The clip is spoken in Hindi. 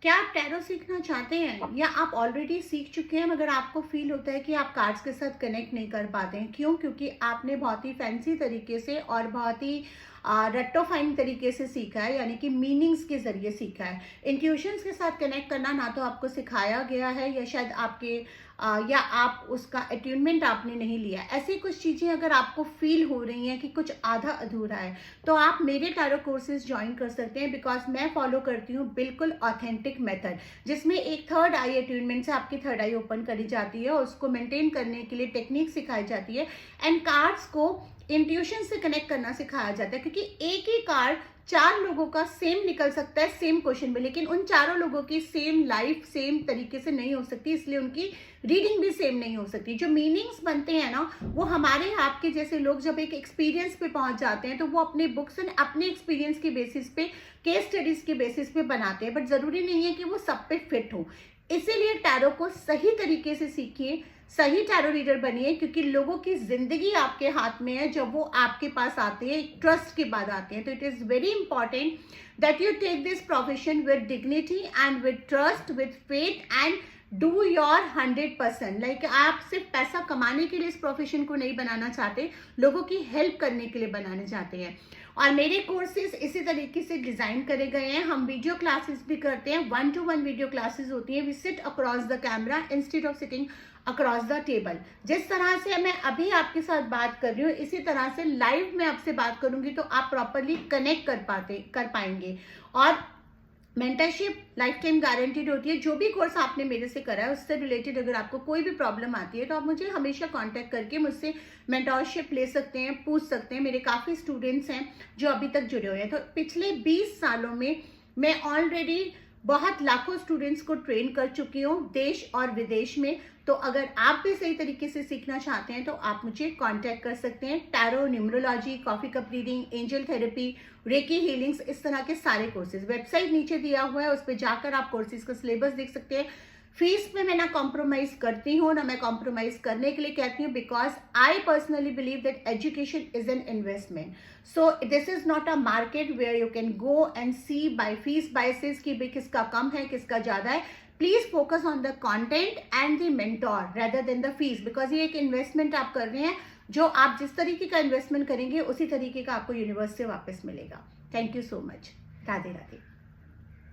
क्या आप टैरो सीखना चाहते हैं या आप ऑलरेडी सीख चुके हैं मगर आपको फील होता है कि आप कार्ड्स के साथ कनेक्ट नहीं कर पाते हैं? क्यों? क्योंकि आपने बहुत ही फैंसी तरीके से और बहुत ही रट्टोफाइन तरीके से सीखा है, यानी कि मीनिंग्स के ज़रिए सीखा है। इंट्यूशंस के साथ कनेक्ट करना ना तो आपको सिखाया गया है या शायद आपके या आप उसका अट्यूनमेंट आपने नहीं लिया। ऐसी कुछ चीज़ें अगर आपको फील हो रही हैं कि कुछ आधा अधूरा है, तो आप मेरे टैरो कोर्सेज ज्वाइन कर सकते हैं, बिकॉज मैं फॉलो करती हूँ बिल्कुल ऑथेंटिक मेथड, जिसमें एक थर्ड आई अट्यूनमेंट से आपकी थर्ड आई ओपन करी जाती है और उसको मेंटेन करने के लिए टेक्निक सिखाई जाती है एंड कार्ड्स को इंट्यूशन से कनेक्ट करना सिखाया जाता है। क्योंकि एक ही कार्ड चार लोगों का सेम निकल सकता है सेम क्वेश्चन में, लेकिन उन चारों लोगों की सेम लाइफ सेम तरीके से नहीं हो सकती, इसलिए उनकी रीडिंग भी सेम नहीं हो सकती। जो मीनिंग्स बनते हैं ना, वो हमारे आपके जैसे लोग जब एक एक्सपीरियंस पे पहुंच जाते हैं तो वो अपने बुक्स एंड अपने एक्सपीरियंस के बेसिस पे, केस स्टडीज के बेसिस पे बनाते हैं, बट जरूरी नहीं है कि वो सब पे फिट हो। इसीलिए टैरो को सही तरीके से सीखिए, सही टैरो रीडर बनिए, क्योंकि लोगों की जिंदगी आपके हाथ में है जब वो आपके पास आते हैं, ट्रस्ट के बाद आते हैं। तो it is very important that you take this profession with dignity and with trust, with faith and do your 100%। Like आप सिर्फ पैसा कमाने के लिए इस प्रोफेशन को नहीं बनाना चाहते, लोगों की हेल्प करने के लिए बनाना चाहते हैं। और मेरे कोर्सेज इसी तरीके से डिजाइन करे गए हैं। हम वीडियो क्लासेस भी करते हैं, 1-to-1 वीडियो क्लासेस होती हैं। We sit across the camera instead of sitting across the table. जिस तरह से मैं अभी आपके साथ बात कर रही हूँ, इसी तरह से लाइव में आपसे बात करूंगी तो आप प्रॉपरली कनेक्ट कर पाएंगे। और मेंटरशिप लाइफ टाइम गारंटीड होती है। जो भी कोर्स आपने मेरे से करा है उससे रिलेटेड अगर आपको कोई भी प्रॉब्लम आती है तो आप मुझे हमेशा कांटेक्ट करके मुझसे मेंटरशिप ले सकते हैं, पूछ सकते हैं। मेरे काफ़ी स्टूडेंट्स हैं जो अभी तक जुड़े हुए हैं। तो पिछले 20 सालों में मैं ऑलरेडी बहुत लाखों स्टूडेंट्स को ट्रेन कर चुकी हूँ, देश और विदेश में। तो अगर आप भी सही तरीके से सीखना चाहते हैं तो आप मुझे कांटेक्ट कर सकते हैं। Tarot, numerology, coffee cup reading, angel therapy, reiki healings, इस तरह के सारे कोर्सेज। वेबसाइट नीचे दिया हुआ है, उस पर जाकर आप कोर्सेज का सिलेबस देख सकते हैं। फीस में मैं ना कॉम्प्रोमाइज करती हूँ ना मैं कॉम्प्रोमाइज करने के लिए कहती हूँ, because I personally believe that education is an investment. So this is not a market where you can go and see by fees biases कि भाई किसका कम है किसका ज्यादा है। Please focus on the content and the mentor rather than the fees, because ये एक इन्वेस्टमेंट आप कर रहे हैं। जो आप जिस तरीके का इन्वेस्टमेंट करेंगे उसी तरीके का आपको यूनिवर्स से वापस मिलेगा। Thank you so much. Radhe Radhe.